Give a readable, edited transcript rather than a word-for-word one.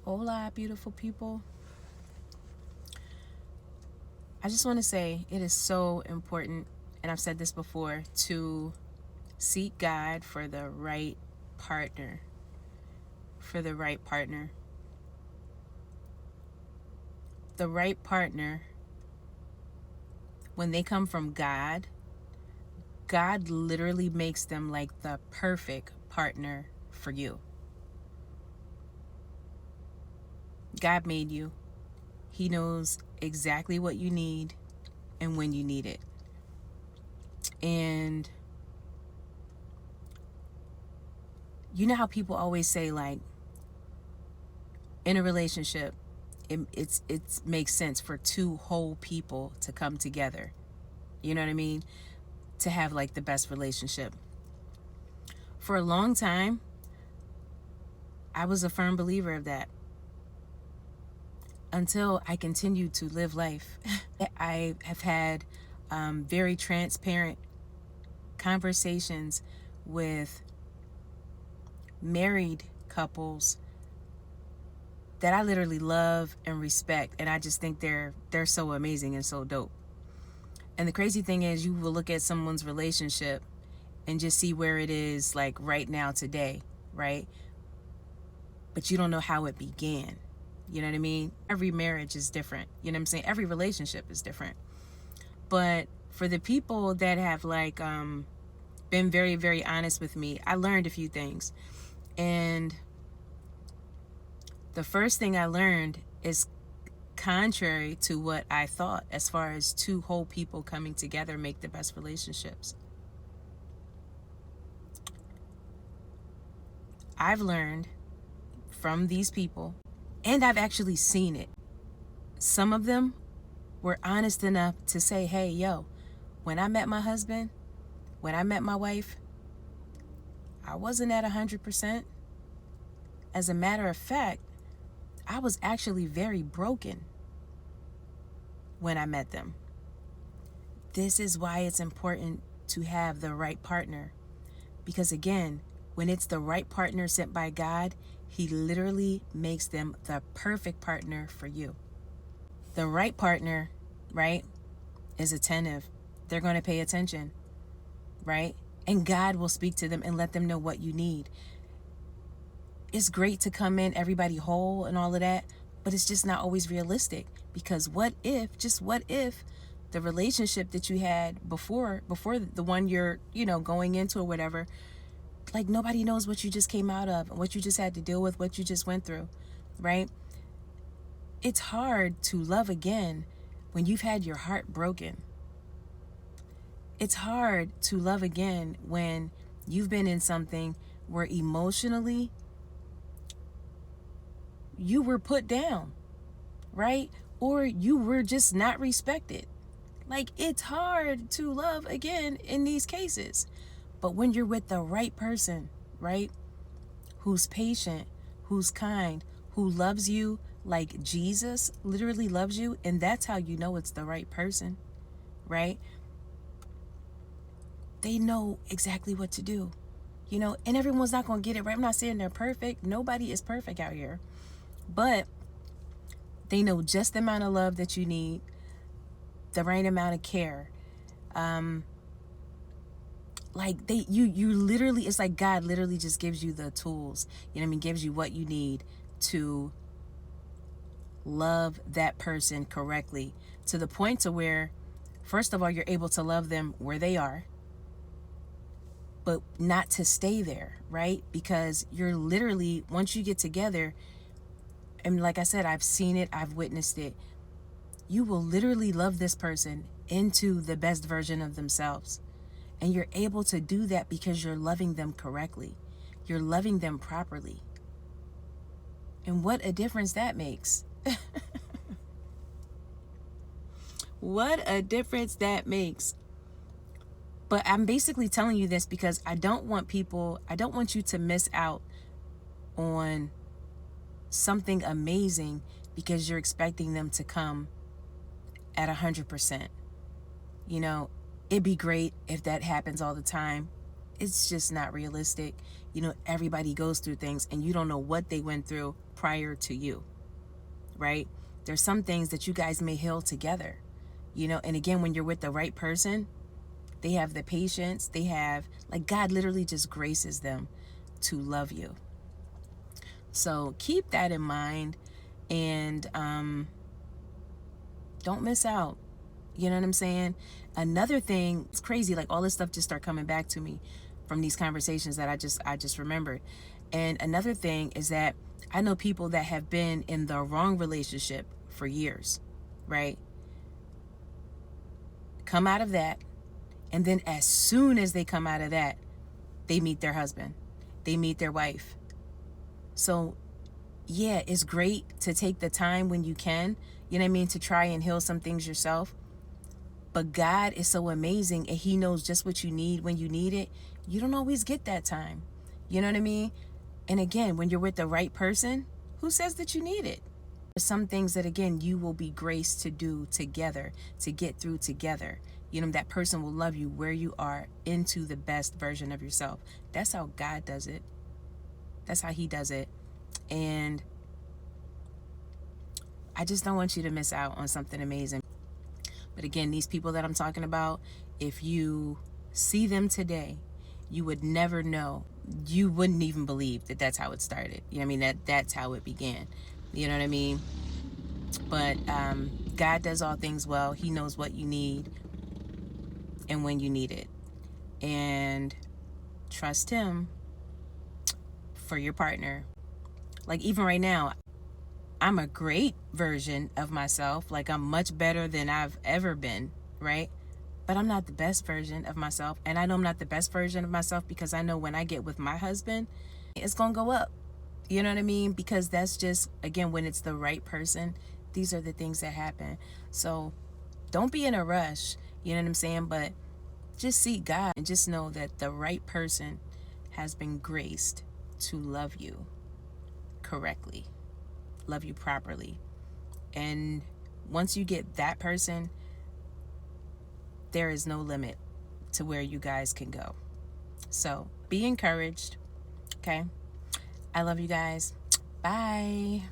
Hola, beautiful people. I just want to say it is so important, and I've said this before, to seek God for the right partner. For the right partner. The right partner, when they come from God, God literally makes them like the perfect partner for you. God made you. He knows exactly what you need and when you need it. And you know how people always say, like, in a relationship, it makes sense for two whole people to come together. You know what I mean? To have like the best relationship. For a long time, I was a firm believer of that until I continued to live life. I have had very transparent conversations with married couples that I literally love and respect, and I just think they're so amazing and so dope. And the crazy thing is, you will look at someone's relationship and just see where it is like right now today, right? But you don't know how it began. You know what I mean? Every marriage is different. You know what I'm saying? Every relationship is different. But for the people that have like been very, very honest with me, I learned a few things. And the first thing I learned is contrary to what I thought, as far as two whole people coming together make the best relationships. I've learned from these people, and I've actually seen it. Some of them were honest enough to say, hey, yo, when I met my husband, when I met my wife, I wasn't at 100%. As a matter of fact, I was actually very broken when I met them. This is why it's important to have the right partner. Because again, when it's the right partner sent by God, He literally makes them the perfect partner for you. The right partner, right, is attentive. They're going to pay attention, right? And God will speak to them and let them know what you need. It's great to come in everybody whole and all of that, but it's just not always realistic. Because what if the relationship that you had before the one you're, going into or whatever, like nobody knows what you just came out of, what you just had to deal with, what you just went through, right? It's hard to love again when you've had your heart broken. It's hard to love again when you've been in something where emotionally you were put down, right? Or you were just not respected. Like, it's hard to love again in these cases. But when you're with the right person, right? Who's patient, who's kind, who loves you like Jesus literally loves you, and that's how you know it's the right person, right? They know exactly what to do, and everyone's not going to get it right. I'm not saying they're perfect. Nobody is perfect out here. But they know just the amount of love that you need, the right amount of care. Like you literally, it's like God literally just gives you the tools, gives you what you need to love that person correctly, to the point to where, first of all, you're able to love them where they are, but not to stay there, right? Because you're literally, once you get together, and like I said, I've seen it, I've witnessed it, you will literally love this person into the best version of themselves. And you're able to do that because you're loving them correctly. You're loving them properly. And what a difference that makes. What a difference that makes. But I'm basically telling you this because I don't want you to miss out on something amazing because you're expecting them to come at 100%. It'd be great if that happens all the time. It's just not realistic. Everybody goes through things and you don't know what they went through prior to you, right? There's some things that you guys may heal together, and again, when you're with the right person, they have the patience, they have, like, God literally just graces them to love you. So keep that in mind, and don't miss out. You know what I'm saying? Another thing, it's crazy, like all this stuff just start coming back to me from these conversations that I just remembered. And another thing is that I know people that have been in the wrong relationship for years, right? Come out of that, and then as soon as they come out of that, they meet their husband, they meet their wife. So yeah, it's great to take the time when you can, to try and heal some things yourself. But God is so amazing, and he knows just what you need when you need it. You don't always get that time. You know what I mean? And again, when you're with the right person, who says that you need it? There's some things that, again, you will be graced to do together, to get through together. That person will love you where you are, into the best version of yourself. That's how God does it. That's how he does it. And I just don't want you to miss out on something amazing. But again, these people that I'm talking about, if you see them today, you would never know. You wouldn't even believe that that's how it started. That's how it began. You know what I mean? But God does all things well. He knows what you need and when you need it. And trust him for your partner. Like, even right now, I'm a great version of myself. Like, I'm much better than I've ever been, right? But I'm not the best version of myself. And I know I'm not the best version of myself because I know when I get with my husband, it's going to go up. You know what I mean? Because that's just, again, when it's the right person, these are the things that happen. So don't be in a rush, you know what I'm saying? But just seek God and just know that the right person has been graced to love you correctly, love you properly. And once you get that person, there is no limit to where you guys can go. So be encouraged, okay? I love you guys. Bye.